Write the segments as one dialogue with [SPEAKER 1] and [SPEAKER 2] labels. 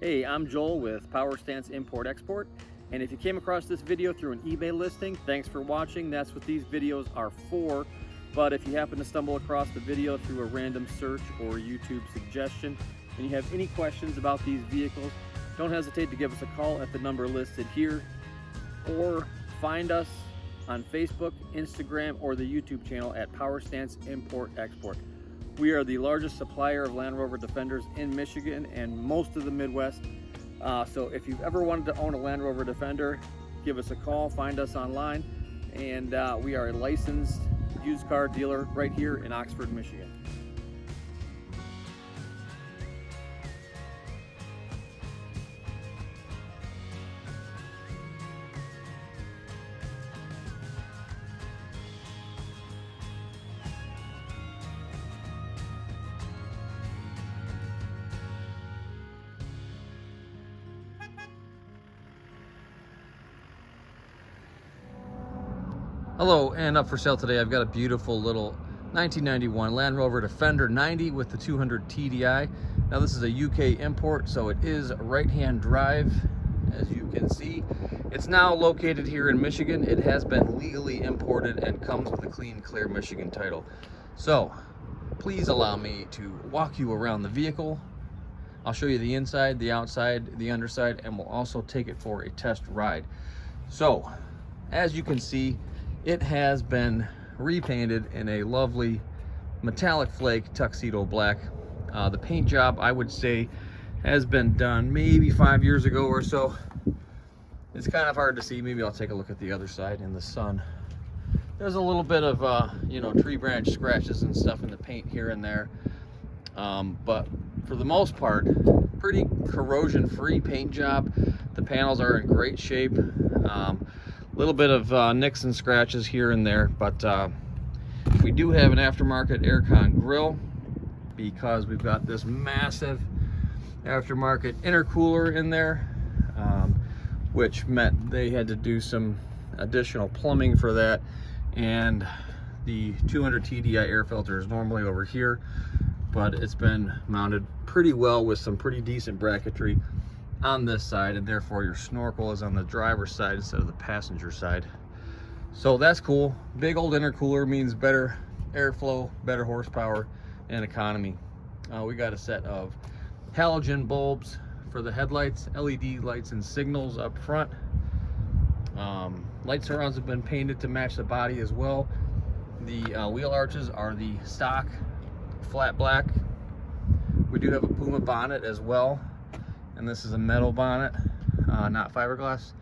[SPEAKER 1] Hey, I'm Joel with Power Stance Import Export, and if you came across this video through an eBay listing, thanks for watching. That's what these videos are for. But if you happen to stumble across the video through a random search or YouTube suggestion and you have any questions about these vehicles, don't hesitate to give us a call at the number listed here, or find us on Facebook, Instagram, or the YouTube channel at Power Stance Import Export. We are the largest supplier of Land Rover Defenders in Michigan and most of the Midwest. So if you've ever wanted to own a Land Rover Defender, give us a call, find us online, and we are a licensed used car dealer right here in Oxford, Michigan.
[SPEAKER 2] Hello, and up for sale today I've got a beautiful little 1991 Land Rover Defender 90 with the 200 TDI. Now this is a UK import, so it is right-hand drive, as you can see. It's now located here in Michigan. It has been legally imported and comes with a clean, clear Michigan title. So please allow me to walk you around the vehicle. I'll show you the inside, the outside, the underside, and we'll also take it for a test ride. So as you can see, it has been repainted in a lovely metallic flake tuxedo black. The paint job, I would say, has been done maybe 5 years ago or so. It's kind of hard to see. Maybe I'll take a look at the other side in the sun. There's a little bit of tree branch scratches and stuff in the paint here and there, but for the most part, pretty corrosion-free paint job. The panels are in great shape. Little bit of nicks and scratches here and there, but we do have an aftermarket aircon grill because we've got this massive aftermarket intercooler in there, which meant they had to do some additional plumbing for that. And the 200 TDI air filter is normally over here, but it's been mounted pretty well with some pretty decent bracketry on this side, and therefore your snorkel is on the driver's side instead of the passenger side. So that's cool. Big old intercooler means better airflow, better horsepower, and economy. We got a set of halogen bulbs for the headlights, LED lights and signals up front. Light surrounds have been painted to match the body as well. The wheel arches are the stock flat black. We do have a Puma bonnet as well, and this is a metal bonnet, not fiberglass.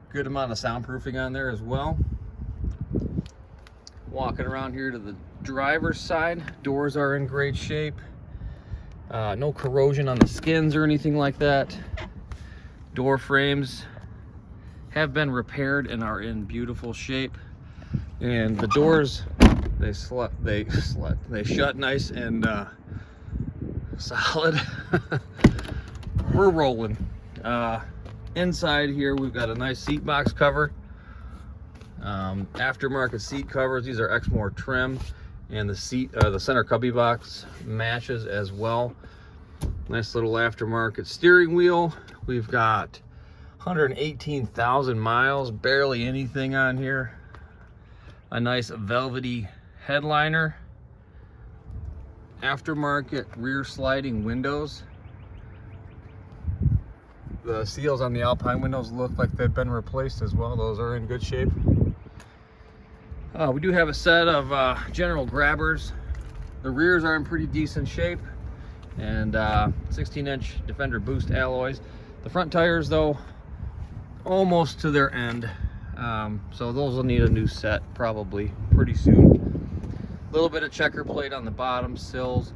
[SPEAKER 2] Good amount of soundproofing on there as well. Walking around here to the driver's side, doors are in great shape. No corrosion on the skins or anything like that. Door frames have been repaired and are in beautiful shape. And the doors, they shut nice and solid. We're rolling. Inside here we've got a nice seat box cover, aftermarket seat covers. These are Exmoor trim, and the center cubby box matches as well. Nice little aftermarket steering wheel. We've got 118,000 miles, barely anything on here. A nice velvety headliner, aftermarket rear sliding windows. The seals on the Alpine windows look like they've been replaced as well. Those are in good shape. We do have a set of general grabbers. The rears are in pretty decent shape, and 16-inch Defender Boost alloys. The front tires, though, almost to their end, so those will need a new set probably pretty soon. A little bit of checker plate on the bottom sills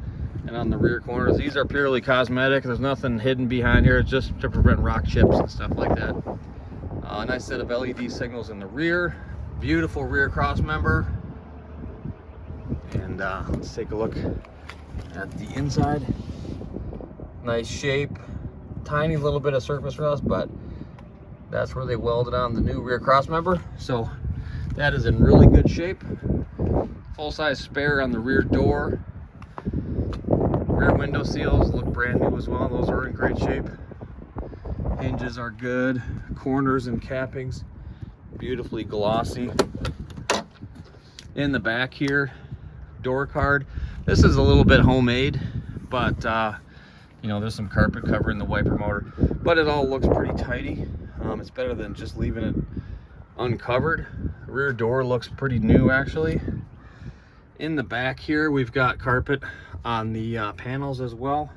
[SPEAKER 2] and on the rear corners. These are purely cosmetic. There's nothing hidden behind here. It's just to prevent rock chips and stuff like that. A nice set of LED signals in the rear. Beautiful rear cross member. And let's take a look at the inside. Nice shape. Tiny little bit of surface rust, but that's where they welded on the new rear cross member. So that is in really good shape. Full-size spare on the rear door. Rear window seals look brand new as well. Those are in great shape. Hinges are good. Corners and cappings, beautifully glossy. In the back here, door card. This is a little bit homemade, but you know, there's some carpet covering the wiper motor, but it all looks pretty tidy. It's better than just leaving it uncovered. The rear door looks pretty new, actually. In the back here, we've got carpet on the panels as well.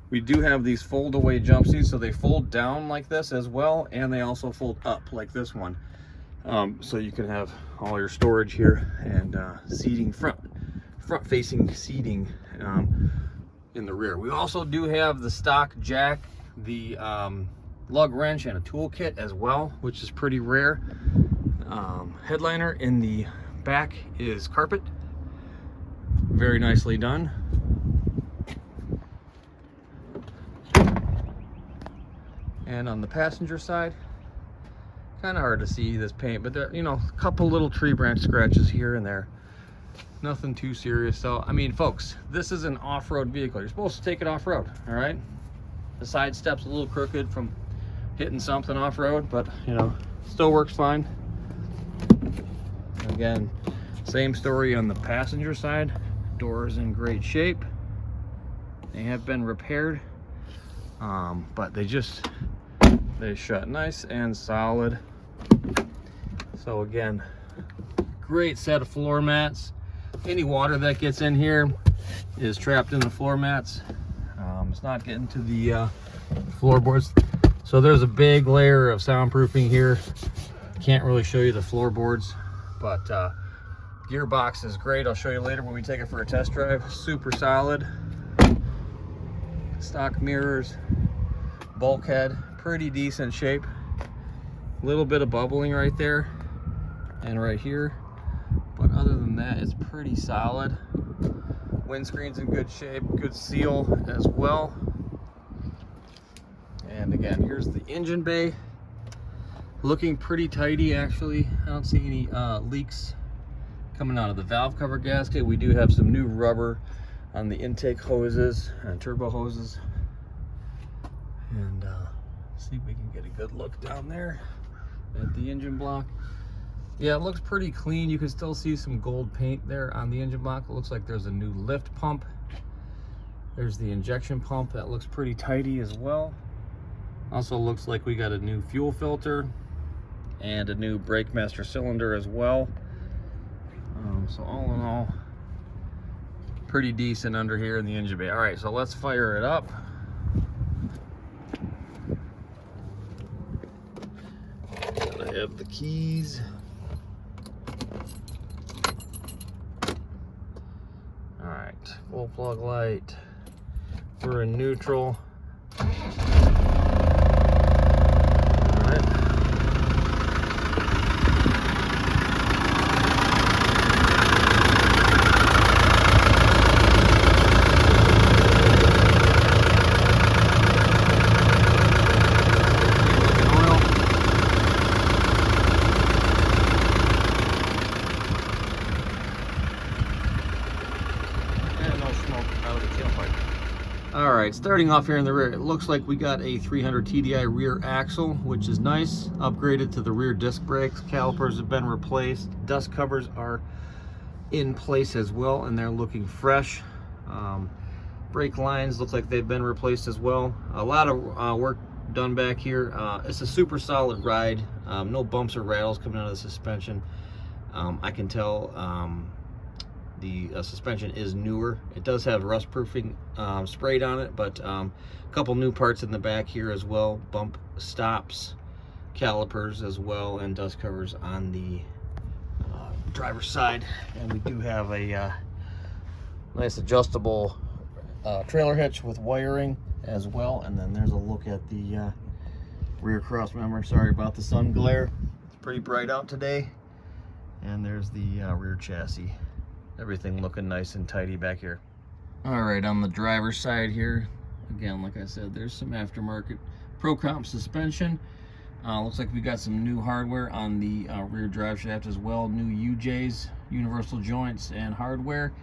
[SPEAKER 2] We do have these fold away jump seats, so they fold down like this as well, and they also fold up like this one. So you can have all your storage here and seating, front facing seating in the rear. We also do have the stock jack, the lug wrench, and a tool kit as well, which is pretty rare. Headliner in the back is carpet, very nicely done. And on the passenger side, kind of hard to see this paint, but there, you know, a couple little tree branch scratches here and there. Nothing too serious. So, I mean, folks, this is an off-road vehicle. You're supposed to take it off-road, all right? The side step's a little crooked from hitting something off-road, but, you know, still works fine. Again, same story on the passenger side. Doors in great shape. They have been repaired, but they shut nice and solid. So again, great set of floor mats. Any water that gets in here is trapped in the floor mats. It's not getting to the floorboards. So there's a big layer of soundproofing here. Can't really show you the floorboards, but gearbox is great. I'll show you later when we take it for a test drive. Super solid. Stock mirrors, bulkhead, pretty decent shape. A little bit of bubbling right there and right here, but other than that, it's pretty solid. Windscreen's in good shape, good seal as well. And again, here's the engine bay, looking pretty tidy actually. I don't see any leaks coming out of the valve cover gasket. We do have some new rubber on the intake hoses and turbo hoses. And see if we can get a good look down there at the engine block. Yeah, it looks pretty clean. You can still see some gold paint there on the engine block. It looks like there's a new lift pump. There's the injection pump. That looks pretty tidy as well. Also looks like we got a new fuel filter and a new brake master cylinder as well. So all in all, pretty decent under here in the engine bay. All right, so let's fire it up. I have the keys. All right, full plug light. We're in neutral. All right. All right, starting off here in the rear, it looks like we got a 300 TDI rear axle, which is nice. Upgraded to the rear disc brakes. Calipers have been replaced. Dust covers are in place as well, and they're looking fresh. Brake lines look like they've been replaced as well. A lot of work done back here. It's a super solid ride. No bumps or rattles coming out of the suspension. I can tell the suspension is newer. It does have rust proofing sprayed on it, but a couple new parts in the back here as well. Bump stops, calipers as well, and dust covers on the driver's side. And we do have a nice adjustable trailer hitch with wiring as well. And then there's a look at the rear cross member. Sorry about the sun glare. It's pretty bright out today. And there's the rear chassis. Everything looking nice and tidy back here. All right, on the driver's side here, again, like I said, there's some aftermarket Pro Comp suspension. Looks like we got some new hardware on the rear drive shaft as well. New UJs, universal joints and hardware.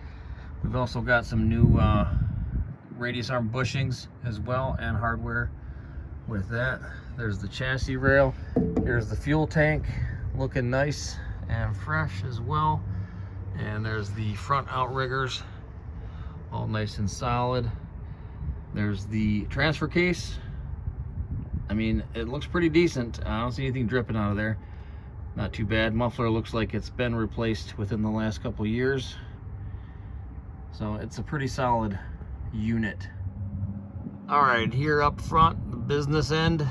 [SPEAKER 2] We've also got some new radius arm bushings as well and hardware with that. There's the chassis rail. Here's the fuel tank, looking nice and fresh as well. And there's the front outriggers, all nice and solid. There's the transfer case. I mean, it looks pretty decent. I don't see anything dripping out of there. Not too bad. Muffler looks like it's been replaced within the last couple years. So it's a pretty solid unit. All right, here up front, the business end.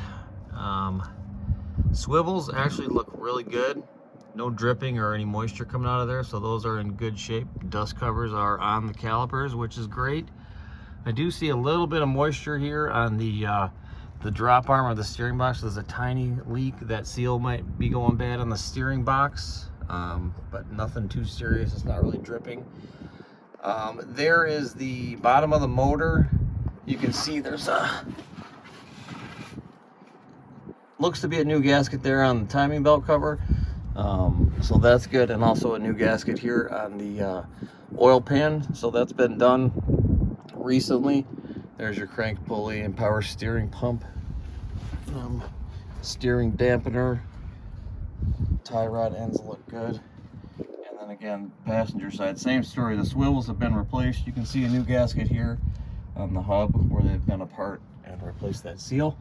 [SPEAKER 2] Swivels actually look really good. No dripping or any moisture coming out of there, so those are in good shape. Dust covers are on the calipers, which is great. I do see a little bit of moisture here on the drop arm of the steering box. There's a tiny leak. That seal might be going bad on the steering box, but nothing too serious. It's not really dripping. There is the bottom of the motor. You can see there's a, looks to be a new gasket there on the timing belt cover. So that's good, and also a new gasket here on the oil pan. So that's been done recently. There's your crank pulley and power steering pump, steering dampener. Tie rod ends look good. And then again, passenger side, same story. The swivels have been replaced. You can see a new gasket here on the hub where they've been apart and replaced that seal.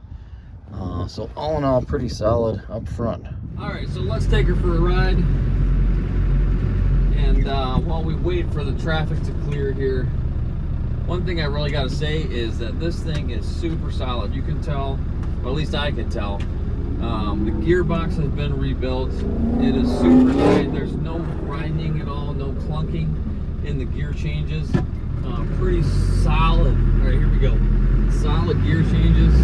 [SPEAKER 2] So all in all, pretty solid up front. All right, so let's take her for a ride. And while we wait for the traffic to clear here, one thing I really got to say is that this thing is super solid. You can tell, or at least I can tell, the gearbox has been rebuilt. It is super tight. There's no grinding at all, no clunking in the gear changes. Pretty solid. All right, here we go. Solid gear changes.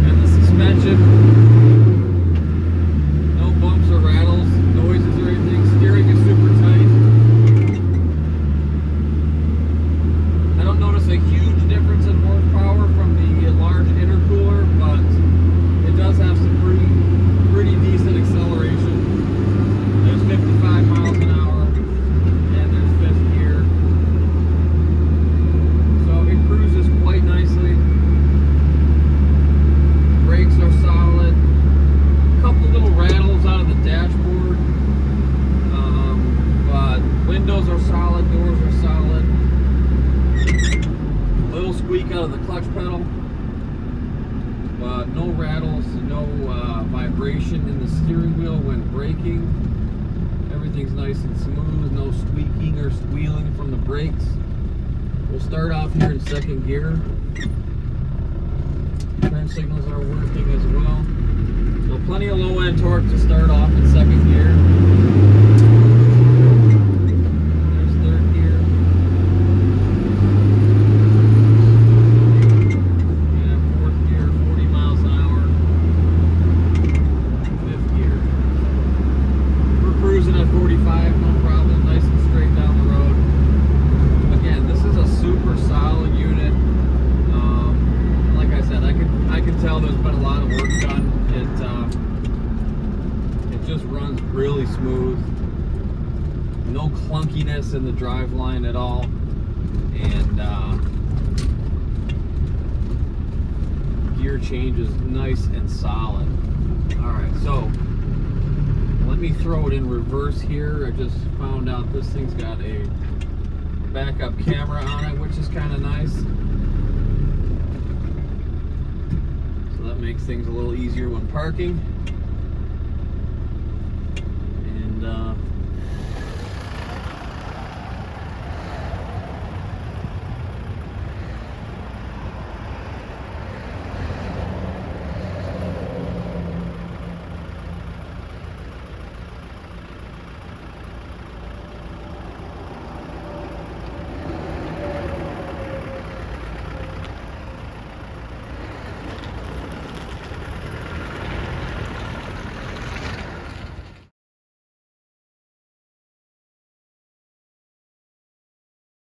[SPEAKER 2] And the suspension, no bumps or rattles, noises or anything. Steering is super tight. I don't notice a huge difference in horsepower from the large intercooler, but it does have some pretty decent acceleration. There's 55 miles an hour, and there's fifth gear. So it cruises quite nicely. Brakes are solid. A couple little rattles out of the dashboard, but windows are solid, doors are solid. Little squeak out of the clutch pedal, but no rattles, no vibration in the steering wheel when braking. Everything's nice and smooth, no squeaking or squealing from the brakes. We'll start off here in second gear. Turn signals are working as well. So plenty of low end torque to start off in second gear. There's third gear. Yeah, fourth gear, 40 miles an hour. Fifth gear. We're cruising at 45, no problem, nice and straight down the road. Again, this is a super solid unit. Like I said, I can tell there's been a lot of work done. It just runs really smooth. No clunkiness in the drive line at all. And gear change is nice and solid. Alright, so let me throw it in reverse here. I just found out this thing's got a backup camera on it, which is kind of nice. So that makes things a little easier when parking.